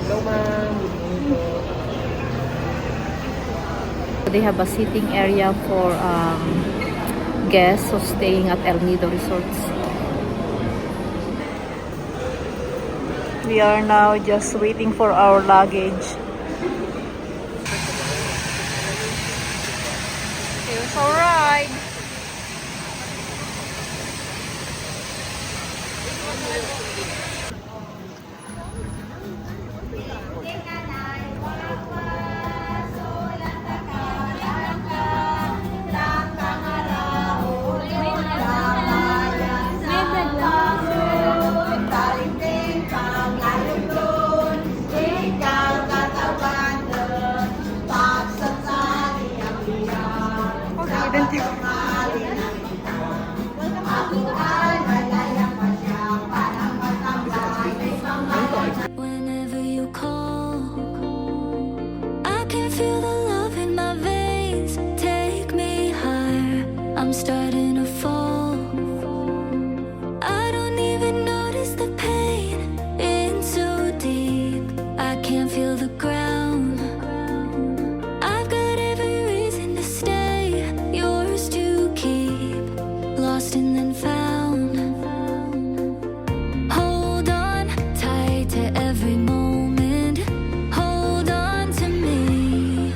Hello, ma'am. They have a sitting area for guests who staying at El Nido Resorts. We are now just waiting for our luggage. Here's our ride. Whenever you call, I can feel the love in my veins. Take me higher, I'm starting to fall. I don't even notice the pain in so deep. I can't feel the ground. I've got every reason to stay, yours to keep. Lost and then found. Hold on tight to every moment. Hold on to me.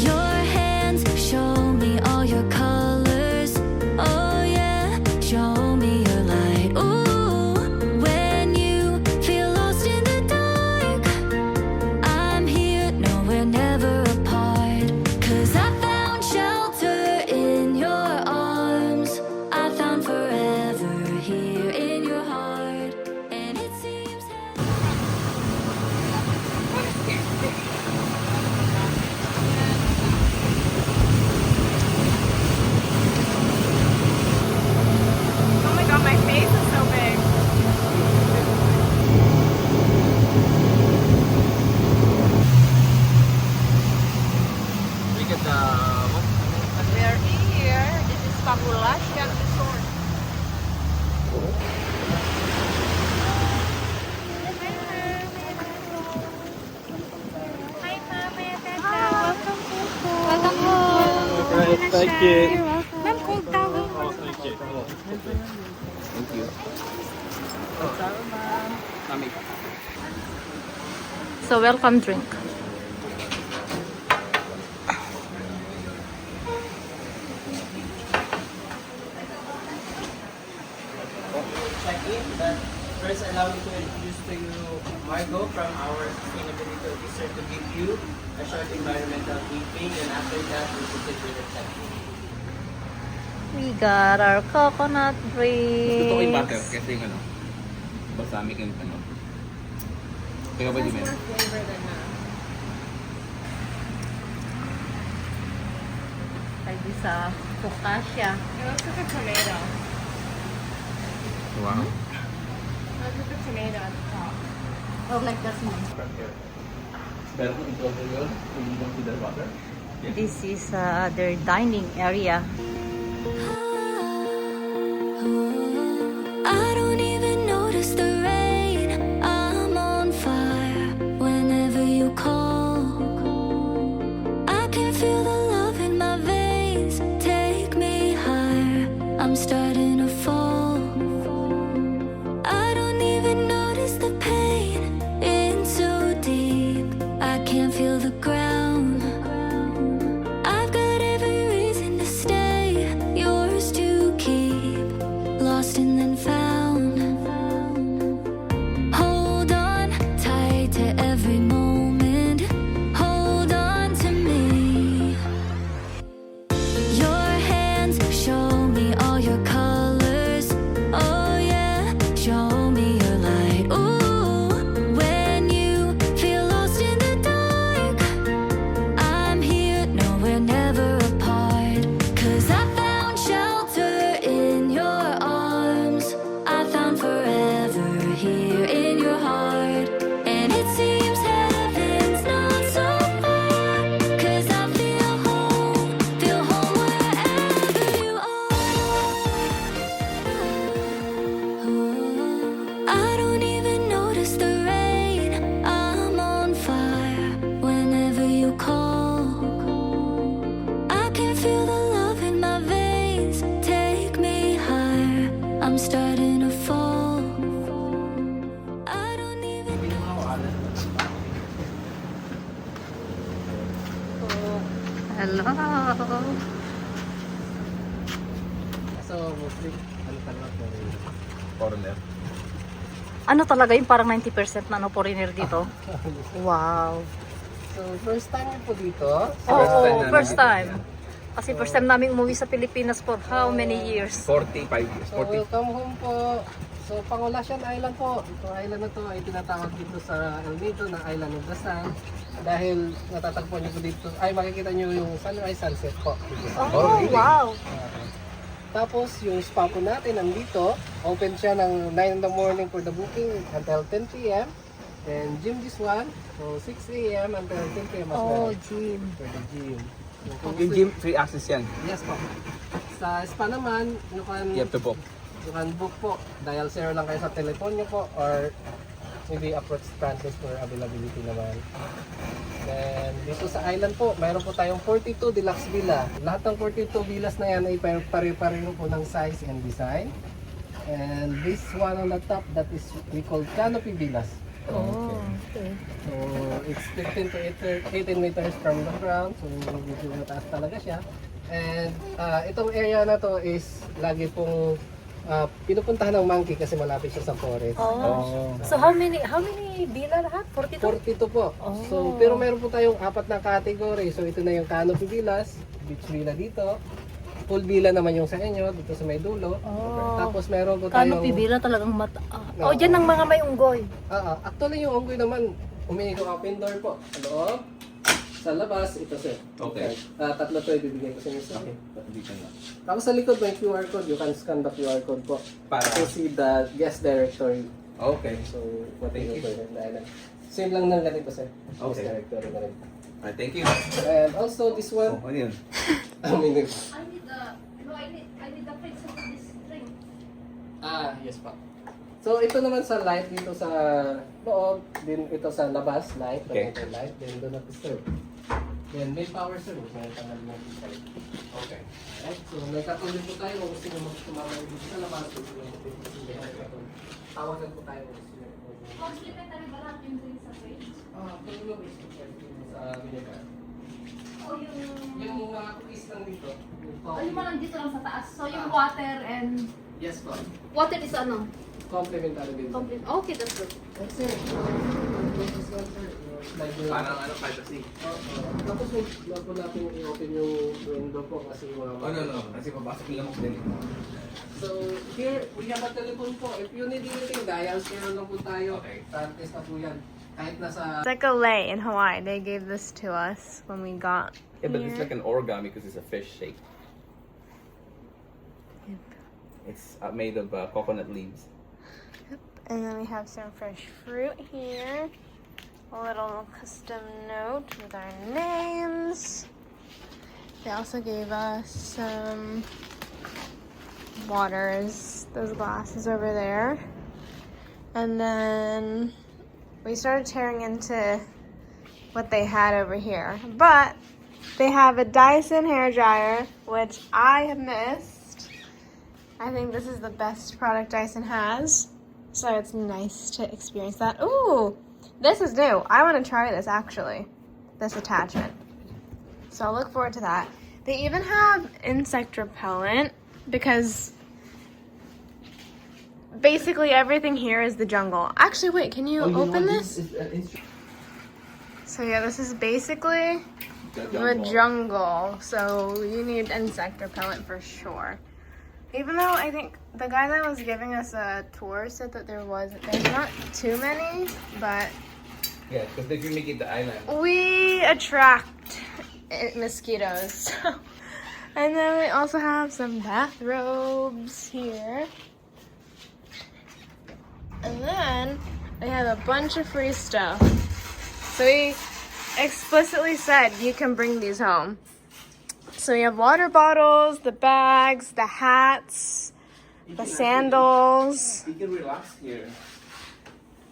Your hands show me all your colors. Oh yeah, show me your light. Ooh, when you feel lost in the dark, I'm here, no, we're never apart. 'Cause I found shelter in your arms. I found forever here in your heart. And it seems Oh my god, my face is so big. We get the what? We are here. This is Pamulasya Resort. Hi, Mama. Welcome home. Alright, thank you. Ma'am, cold towel. Oh, thank you. Thank you. So, welcome drink. Check-in, but first allow me to introduce to you Margo from our sustainability officer to give you a short environmental briefing, and after that we proceed with the check-in. We got our coconut Gusto ko yung butter drinks. kasi yung ano, balsamic yung ano. Kaya ba di men? Pwede sa focaccia. It looks like a tomato. Wow. It looks like a tomato at the top. Oh, like this one. Pero kung ito yun, kung you don't see the water. This is their dining area. I don't even notice the rain. I'm on fire whenever you call. I can feel the love in my veins. Take me higher, I'm starting to fall. I don't even notice the pain in so deep. I can't feel the ground. I've got every reason to stay, yours feel the love in my veins. Take me higher. I'm starting to fall. I don't even Hello. So, mostly, ano talaga po rin. Foreigner. Ano talaga yung parang 90% na foreigner dito? Wow. So, first time niyo po dito? Oo, na first nandito time. yan. Kasi first time namin umuwi sa Pilipinas for how many years? 45 years. So, 40. welcome home po. So, Pangulasyan Island po. Itong island na to ay tinatawag dito sa El Nido na Island of the Sun. Dahil natatagpuan niyo po dito, ay makikita niyo yung sunrise sunset po. Dito sa Oh, wow. Tapos yung spa po natin nandito, open siya ng 9 in the morning for the booking until 10 p.m. And gym this one, so 6 a.m. until 10 p.m. as well. Oh, gym. For the gym. So, Yung gym, free access yan. yes po. Sa spa naman, you You have to book. can book po. Dial 0 lang kayo sa telephone niyo po or maybe approach Francis for availability naman. Then dito sa island po, mayroon po tayong 42 deluxe villa. Lahat ng 42 villas na yan ay pare-pareho po ng size and design. And this one on the top, that is we call canopy villas. Oh, okay. So it's 15 to 18 meters from the ground. So medyo mataas talaga siya. And itong area na to is lagi pong pinupuntahan ng monkey kasi malapit siya sa forest. Oh. So how many villa lahat? 42? 42 po. Oh. So, pero meron po tayong 4 na category. So, ito na yung canopy villas, beach villa dito. Pool villa naman yung sa inyo, dito sa may dulo. Oh. Tapos meron po tayong... Canopy villa talagang Oh, dyan ang mga may unggoy. Actually, yung unggoy naman, umiikot ang indoor po. Sa loob, sa labas, ito sir. Okay. Tatlo to ibibigay ko sa inyo sir. Okay. Dito na. Tapos sa likod may QR code. You can scan the QR code po. Para? To see the guest directory. Okay. So, what Thank is you. it? Same lang ng ganito sir. Guest Okay. directory na rin. Alright, thank you. And also this one, Oh, ano yun? I mean, I need the fix of this drink. yes pa. So ito naman sa light dito sa loob, din ito sa labas, light, Okay. ito light, then do not disturb. Then main power service, may tangal mo dito. Okay. Right? So may katulad po tayo kung gusto nyo tumawag dito sa labas, kung gusto nyo tawagan po tayo kung gusto nyo. Mostly ka talaga lahat yung drink sa fridge. Tulog is sa minibar. O yung... Yung mga cookies lang dito. yung mga nandito lang sa taas. So yung water and... Yes po. Water is ano? Complimentary din. Complete. Okay, that's good. That's it. Like yung... Parang ano, privacy. Tapos wag po natin i-open yung window po kasi mga... Oh, no. Kasi papasok nila mo din. So, here, we have a telephone po. If you need anything, dial 0 lang po tayo. Okay. Practice na po yan. Kahit nasa... It's like a lei in Hawaii. They gave this to us when we got Yeah, but it's like an origami because it's a fish shape. It's made of coconut leaves. And then we have some fresh fruit here. A little custom note with our names. They also gave us some waters, those glasses over there. And then we started tearing into what they had over here. But they have a Dyson hairdryer, which I have missed. I think this is the best product Dyson has. So it's nice to experience that. Ooh, this is new. I want to try this actually, this attachment. So I'll look forward to that. They even have insect repellent because basically everything here is the jungle. Actually, wait, can you open this? So yeah, this is basically the jungle. So you need insect repellent for sure. Even though I think the guy that was giving us a tour said that there's not too many, but Yeah, because they can make it the island. we attract mosquitoes. And then we also have some bathrobes here. And then they have a bunch of free stuff. So we explicitly said you can bring these home. So we have water bottles, the bags, the hats, the sandals. You can relax here.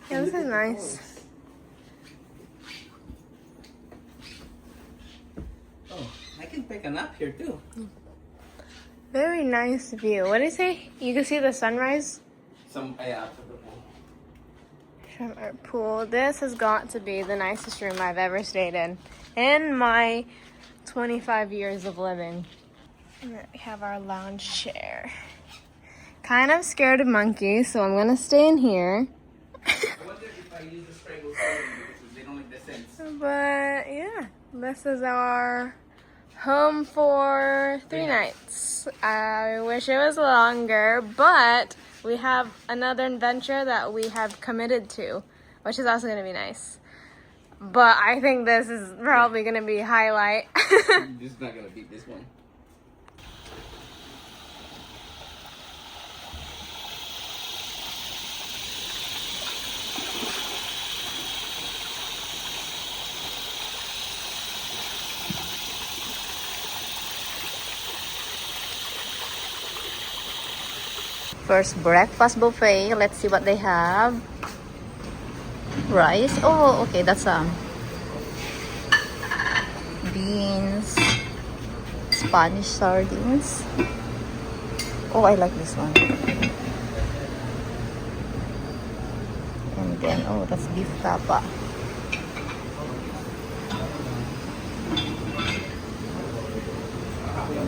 Yeah, this is nice. Oh, I can take a nap here too. Very nice view. What did it say? You can see the sunrise Some after the pool. from our pool. This has got to be the nicest room I've ever stayed in my 25 years of living. And then we have our lounge chair. Kind of scared of monkeys, so I'm gonna stay in here. I wonder if I use the strangle because they don't make the sense. But yeah, this is our home for 3 nights. I wish it was longer, but we have another adventure that we have committed to, which is also gonna be nice. But I think this is probably gonna be highlight. This is not gonna beat this one. First breakfast buffet. Let's see what they have. Rice. Oh, okay, that's beans, Spanish sardines. Oh, I like this one. And then, oh, that's beef tapa.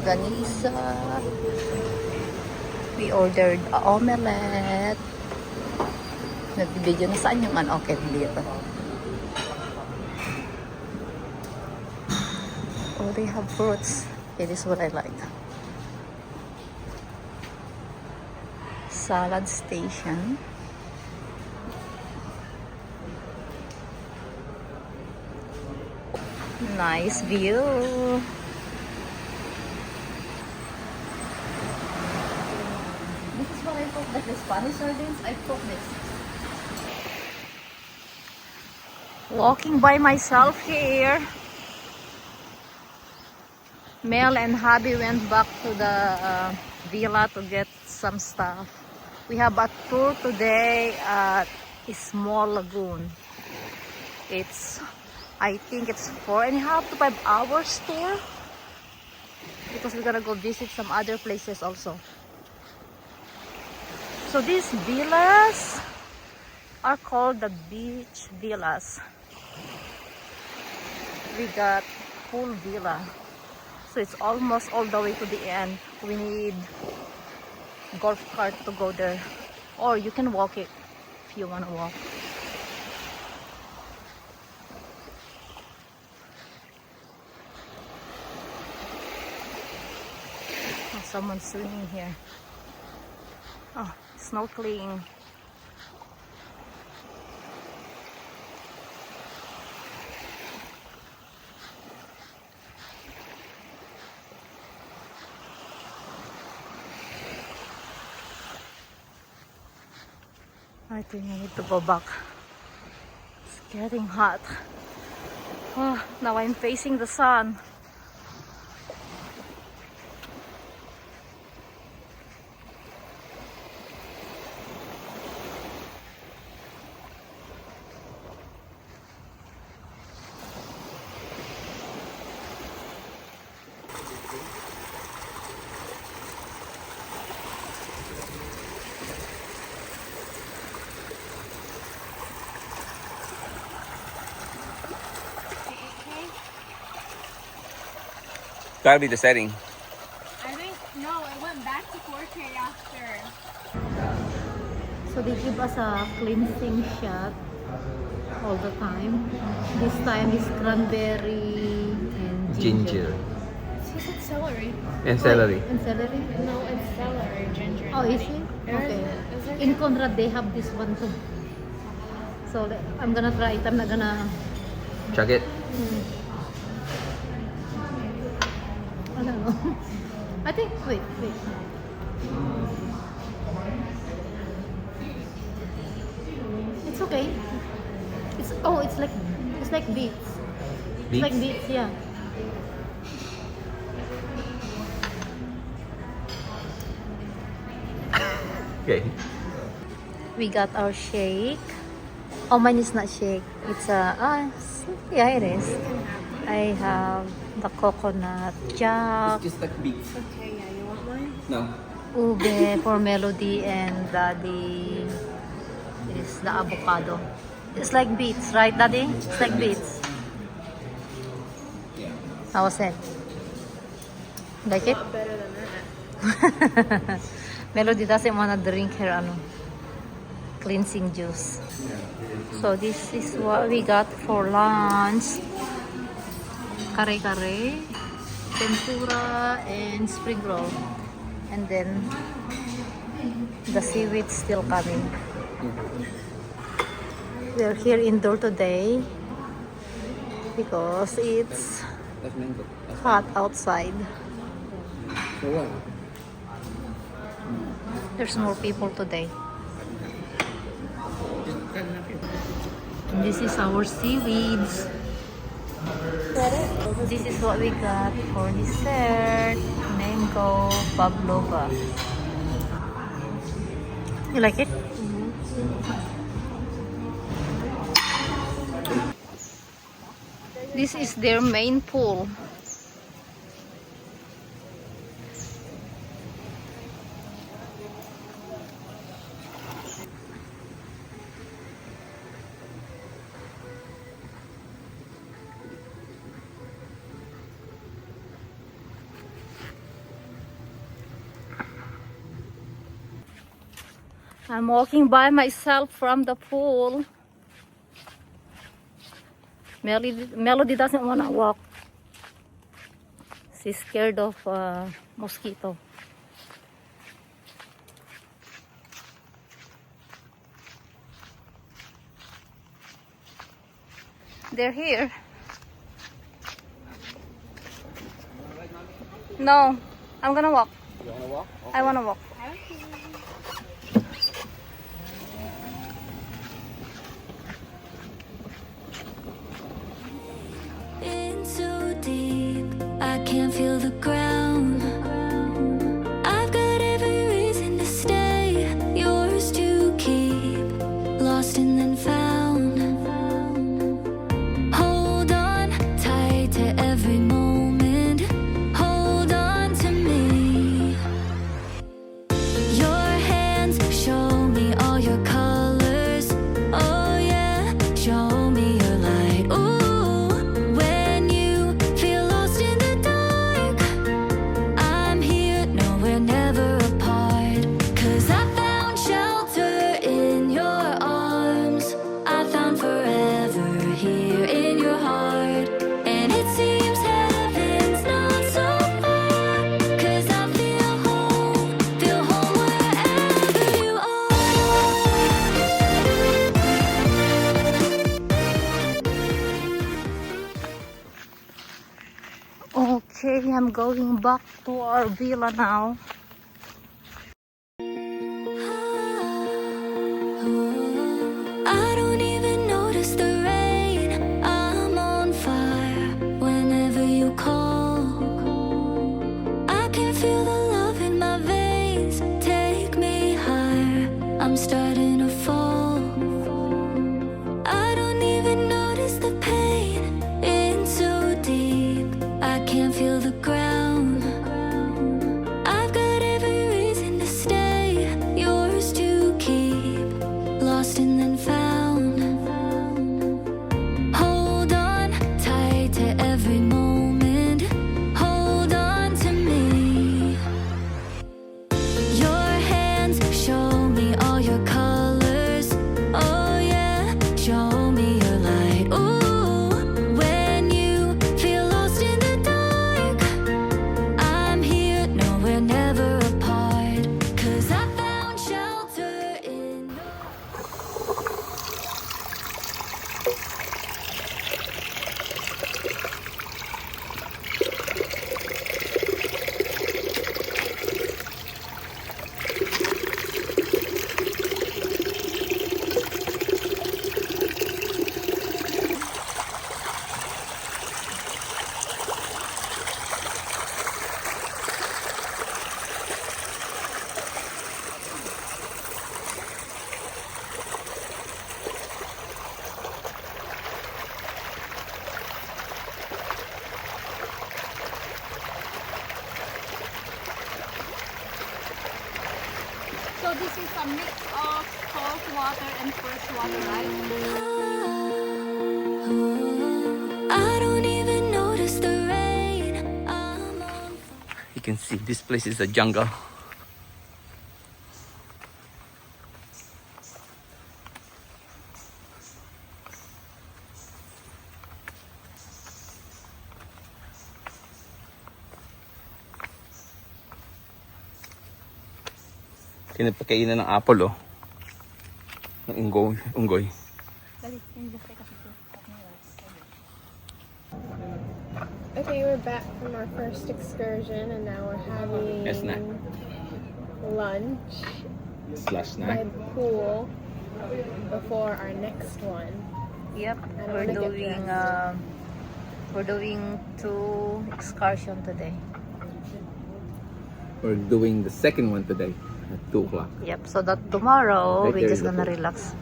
Ganisa. We ordered omelette. Nag-video na saan yung okay dito. Oh, they have fruits. It is what I like. Salad station. Nice view. This is what I cook, like the Spanish sardines. I cook this. Walking by myself here. Mel and hubby went back to the villa to get some stuff. We have a tour today at a small lagoon. I think it's 4.5 to 5 hours tour, because we're gonna go visit some other places also. So these villas are called the beach villas. We got full villa, so it's almost all the way to the end. We need golf cart to go there, or you can walk it if you want to walk. Oh, someone's swimming here. Oh, snorkeling. I think I need to go back. It's getting hot. Oh, now I'm facing the sun. Gotta be the setting. I think, no, it went back to 4K after. So they give us a cleansing shot all the time. This time is cranberry and ginger. She said celery. And celery. And celery? No, it's celery, ginger. Oh, is it? Okay. In Conrad, they have this one too. So I'm gonna try it. I'm not gonna... Chuck it. I don't know. I think, wait. It's okay. It's like beets. It's like beets, yeah. Okay. We got our shake. Oh, mine is not shake. It's yeah, it is. I have The coconut jack, It's just like beets. Okay, yeah, you want mine? No. ube for Melody, and Daddy is the avocado. It's like beets, right, Daddy? It's like beets. Yeah. How was it? Like it? Not better than that. Melody doesn't want to drink her cleansing juice. So this is what we got for lunch. Kare-kare, tempura, and spring roll. And then the seaweed still coming. We're here indoor today because it's That's mango. hot outside. So what? There's more people today. Just cut it up here. And this is our seaweeds. This is what we got for dessert. Mango pavlova. You like it? This is their main pool. I'm walking by myself from the pool. Melody doesn't want to walk. She's scared of mosquito. They're here. No, I'm gonna walk. You wanna walk? I wanna walk. In so deep, I can't feel the ground. I've got every reason to stay, yours to keep, lost and then found. Hold on tight to every moment, hold on to me. Your hands show me all your colors, oh yeah, show me your light. Ooh. Okay, I'm going back to our villa now. I don't even notice the rain. I'm on fire whenever you call. I can feel the love in my veins. Take me higher. I'm starting to fall. I don't even notice the pain. In so deep, I can't feel the ground. I've got every reason to stay, yours to keep, lost and then found. Hold on tight to every moment, hold on to me. So this is a mix of salt water and fresh water, right? I don't even notice the rain. I'm on You can see this place is a jungle. Pinapakainan ng apple, oh. Ng unggoy. Okay, we're back from our first excursion and now we're having A snack. lunch Slash by snack. the pool before our next one. Yep, don't we're wanna get doing dressed. we're doing 2 excursion today. We're doing the second one today at 2 o'clock. Yep, so that tomorrow Right we're there just is the gonna pool. relax.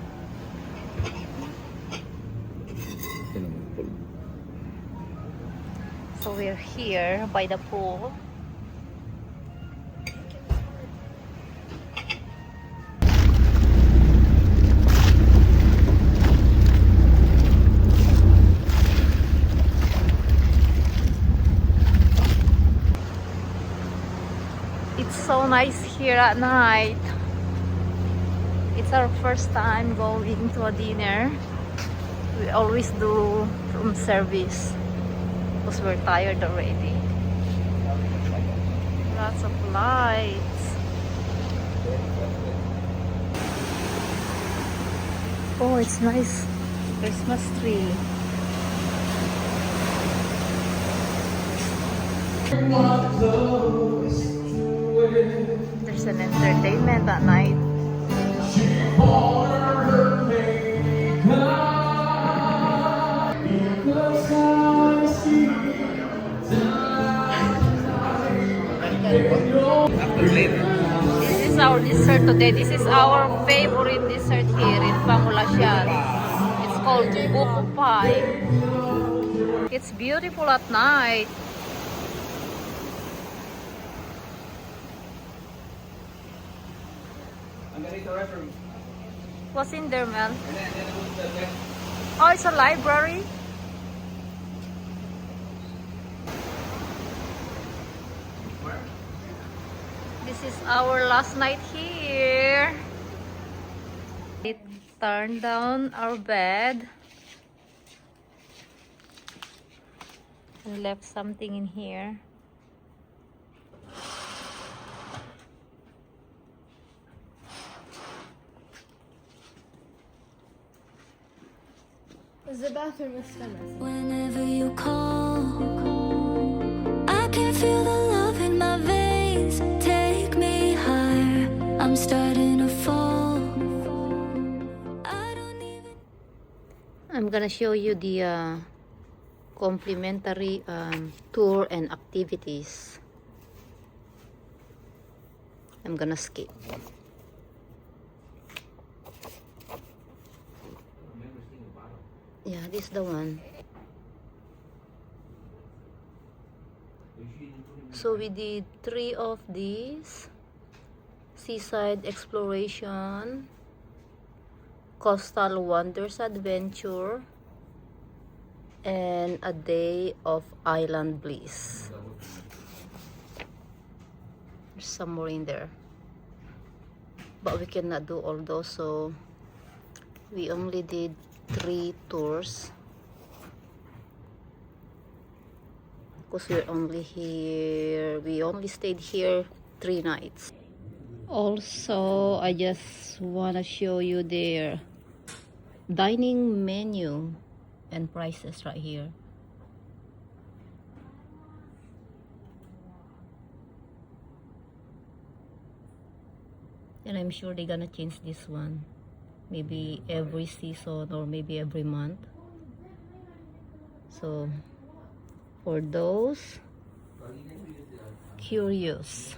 So we're here by the pool. It's so nice here at night. It's our first time going to a dinner. We always do room service because we're tired already. Lots of lights. Oh, it's nice. Christmas tree. There's an entertainment at night. This is our dessert today. This is our favorite dessert here in Pangulasyan. It's called buko pie. It's beautiful at night. What's in there, man? Oh, it's a library. This is our last night here. We turned down our bed and left something in here. The bathroom is still messy. whenever you call. I can feel the love in my veins. Take me higher. I'm starting to fall. I don't even. I'm gonna show you the complimentary tour and activities. I'm gonna skip. Yeah, this is the one. So we did 3 of these: Seaside Exploration, Coastal Wonders Adventure, and a day of Island Bliss. There's some more in there, but we cannot do all those, so we only did 3 tours because we only stayed here 3 nights. Also, I just want to show you their dining menu and prices right here. And I'm sure they're gonna change this one, maybe every season or maybe every month. So for those curious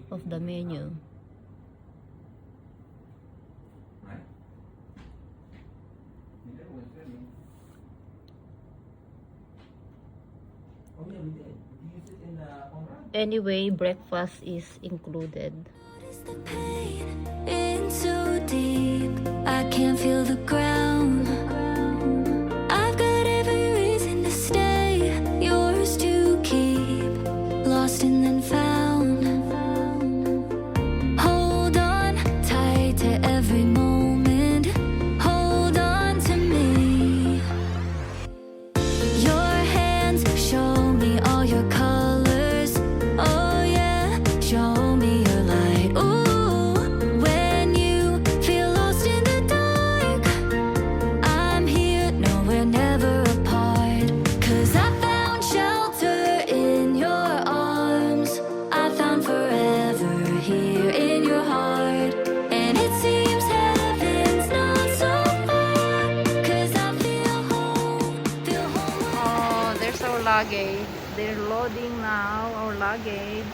of the menu, anyway, breakfast is included. the pain in so deep. I can't feel the ground. I've got every reason to stay, yours to keep. Lost and then found. Hold on tight to every moment. Hold on to me. Your hands show me all your colors. Oh yeah, show me your light. Ooh, when you feel lost in the dark, I'm here, no, we're never apart. 'Cause I found shelter in your arms. I found forever here in your heart. And it seems heaven's not so far. 'Cause I feel home, feel home. Oh, there's our luggage. They're loading now our luggage.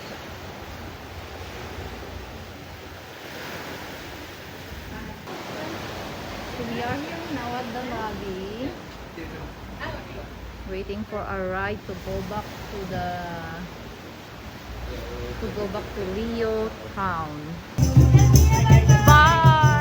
So we are here now at the lobby, waiting for our ride to go back to Rio town. Bye.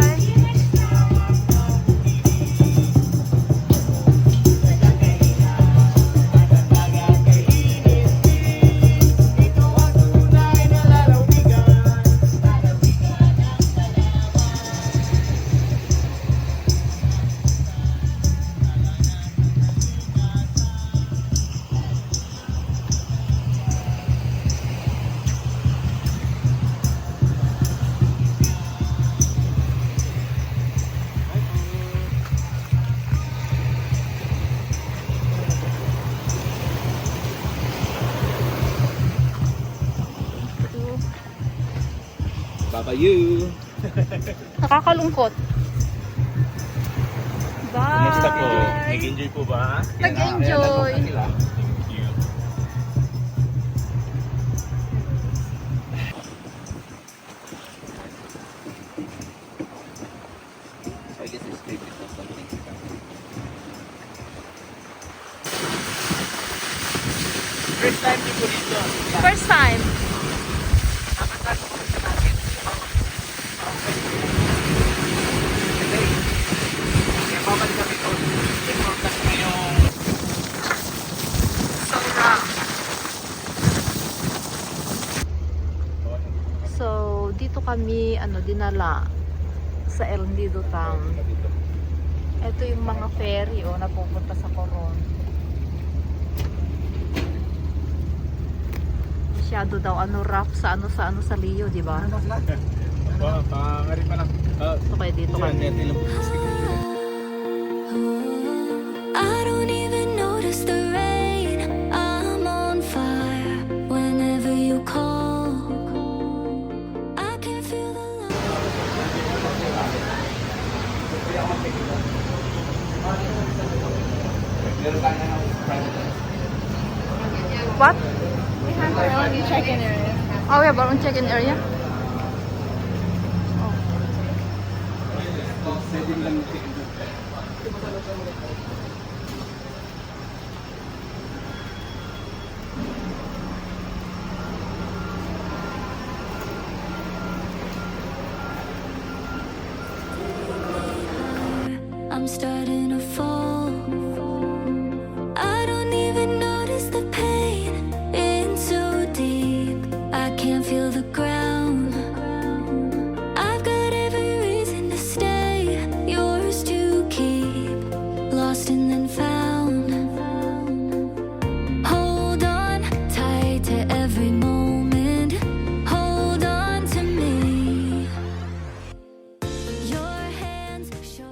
Babayu! Nakakalungkot. Bye. Kamusta po? Nag-enjoy po ba? Nag-enjoy. Thank you. So I guess it's straight because something. First time niyo po dito. First time. Kaya babalik kami po. Important po yung So, dito kami dinala sa El Nido Town. Ito yung mga ferry na pupunta sa Coron. Masyado daw rough sa Leo, di ba? Wow, pangarit pa lang. So, kaya dito kami. I don't even notice the rain. I'm on fire whenever you call. I can feel the love. What? We have our own check-in area. Oh, we have our own check-in area? I'm starting to fall. I don't even notice the pain in so deep. I can't feel the ground. I've got every reason to stay, yours to keep. Lost and then found. Hold on tight to every moment. Hold on to me. Your hands show.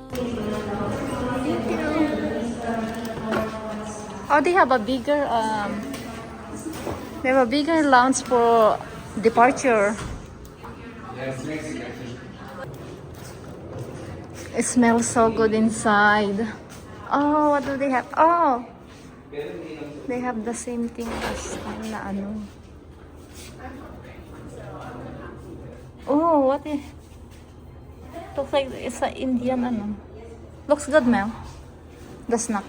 Oh, they have a bigger lounge for departure. It smells so good inside. Oh, what do they have? Oh, they have the same thing as Oh, what is? Looks like it's an Indian Looks good, Mel. The snack.